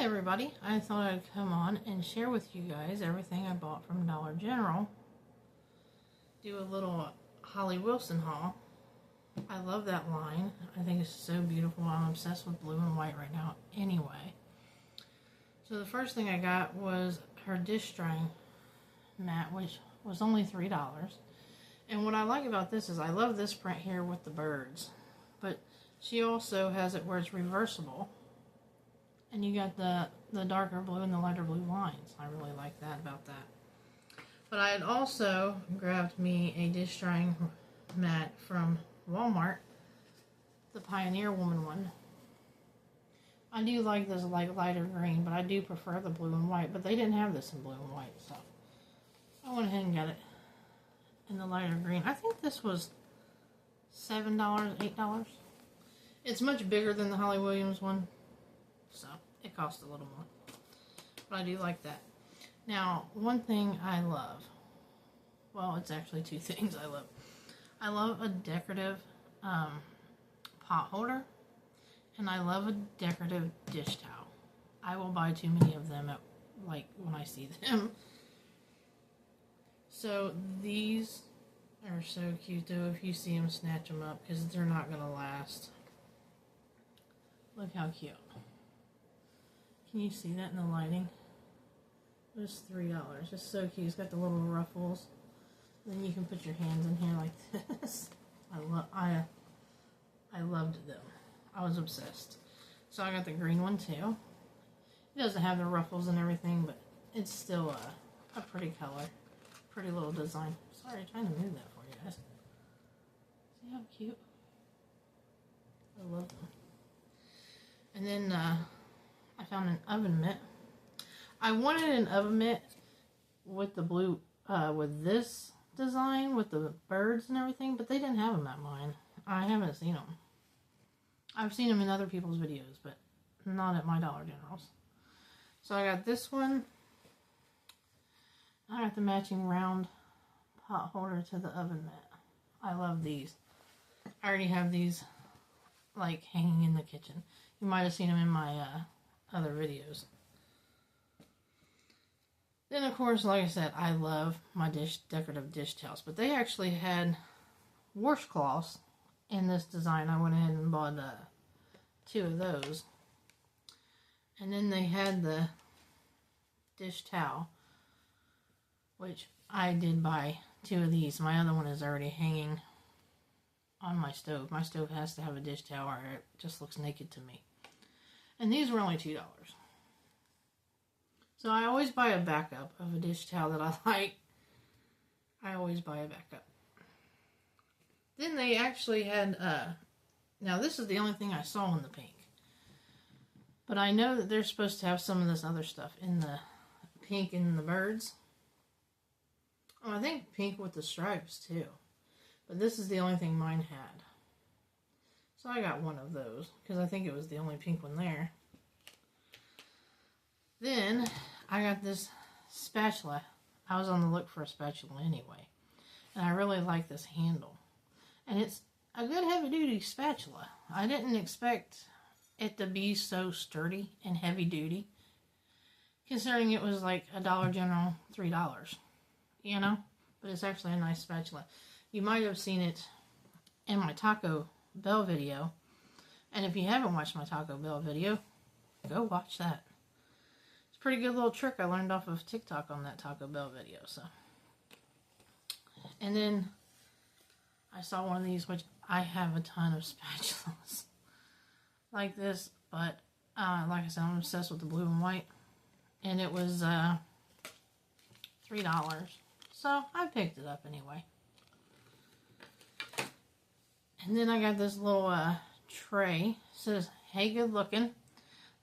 Hi everybody, I thought I'd come on and share with you guys everything I bought from Dollar General. Do a little Holly Wilson haul. I love that line. I think it's so beautiful. I'm obsessed with blue and white right now anyway. So the first thing I got was her dish drying mat, which was only $3. And what I like about this is I love this print here with the birds. But she also has it where it's reversible. And you got the darker blue and the lighter blue lines. I really like that about that. But I had also grabbed me a dish drying mat from Walmart, the Pioneer Woman one. I do like this lighter green, but I do prefer the blue and white. But they didn't have this in blue and white, so I went ahead and got it in the lighter green. I think this was $7, $8. It's much bigger than the Holly Williams one, so it cost a little more. But I do like that. Now, one thing I love, well, it's actually two things I love. I love a decorative pot holder, and I love a decorative dish towel. I will buy too many of them when I see them. So these are so cute though. If you see them, snatch them up because they're not going to last. Look how cute. Can you see that in the lighting? It was $3. It's so cute. It's got the little ruffles. Then you can put your hands in here like this. I loved them. I was obsessed. So I got the green one too. It doesn't have the ruffles and everything, but it's still a pretty color. Pretty little design. Sorry, trying to move that for you guys. See how cute? I love them. And then I found an oven mitt. I wanted an oven mitt with the blue, with this design, with the birds and everything, but they didn't have them at mine. I haven't seen them. I've seen them in other people's videos, but not at my Dollar Generals. So I got this one. I got the matching round pot holder to the oven mitt. I love these. I already have these like hanging in the kitchen. You might have seen them in my other videos. Then of course, like I said, I love my decorative dish towels, but they actually had washcloths in this design. I went ahead and bought 2 of those. And then they had the dish towel, which I did buy 2 of these. My other one is already hanging on my stove. My stove has to have a dish towel or it just looks naked to me. And these were only $2. So I always buy a backup of a dish towel that I like. I always buy a backup. Then they actually had, now this is the only thing I saw in the pink. But I know that they're supposed to have some of this other stuff in the pink and the birds. Oh, I think pink with the stripes too. But this is the only thing mine had. So I got one of those because I think it was the only pink one there. Then I got this spatula. I was on the look for a spatula anyway. And I really like this handle. And it's a good heavy duty spatula. I didn't expect it to be so sturdy and heavy duty, considering it was like a Dollar General $3, you know, but it's actually a nice spatula. You might have seen it in my Taco Bell video, and if you haven't watched my Taco Bell video, go watch that. It's a pretty good little trick I learned off of TikTok on that Taco Bell video. So, and then I saw one of these, which I have a ton of spatulas like this, but like I said, I'm obsessed with the blue and white, and it was $3, so I picked it up anyway. And then I got this little tray. It says, "Hey, good looking."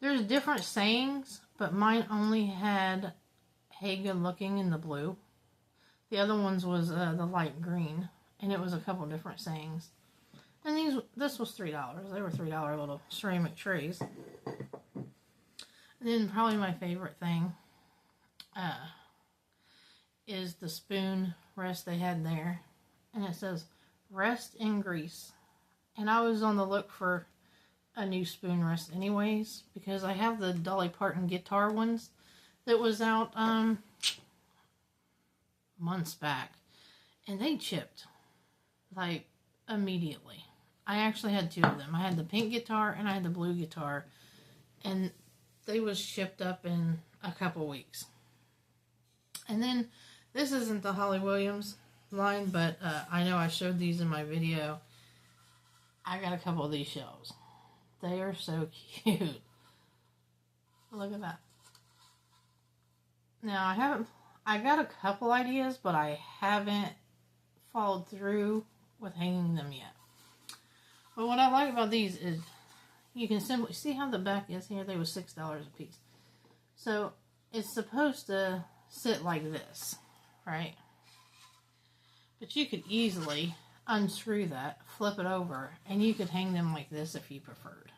There's different sayings, but mine only had "Hey, good looking" in the blue. The other ones was the light green, and it was a couple different sayings. And this was $3. They were $3 little ceramic trays. And then probably my favorite thing is the spoon rest they had there. And it says, "Rest in grease." And I was on the look for a new spoon rest anyways, because I have the Dolly Parton guitar ones that was out months back, and they chipped like immediately. I actually had two of them. I had the pink guitar and I had the blue guitar, and they was shipped up in a couple weeks. And then this isn't the Holly Williams line, but I know I showed these in my video. I got a couple of these shelves. They are so cute. Look at that. Now I got a couple ideas, but I haven't followed through with hanging them yet. But what I like about these is you can simply see how the back is here. They were $6 a piece. So it's supposed to sit like this, right? But you could easily unscrew that, flip it over, and you could hang them like this if you preferred.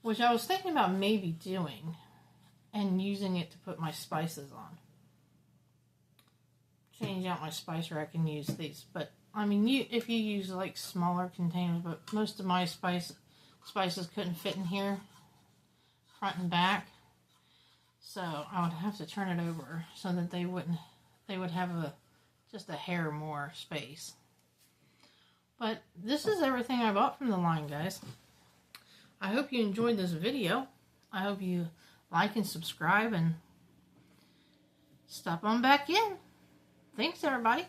Which I was thinking about maybe doing and using it to put my spices on. Change out my spice rack and use these. But I mean, if you use like smaller containers, but most of my spices couldn't fit in here, front and back. So I would have to turn it over so that they would have just a hair more space. But this is everything I bought from the line, guys. I hope you enjoyed this video. I hope you like and subscribe and stop on back in. Thanks, everybody.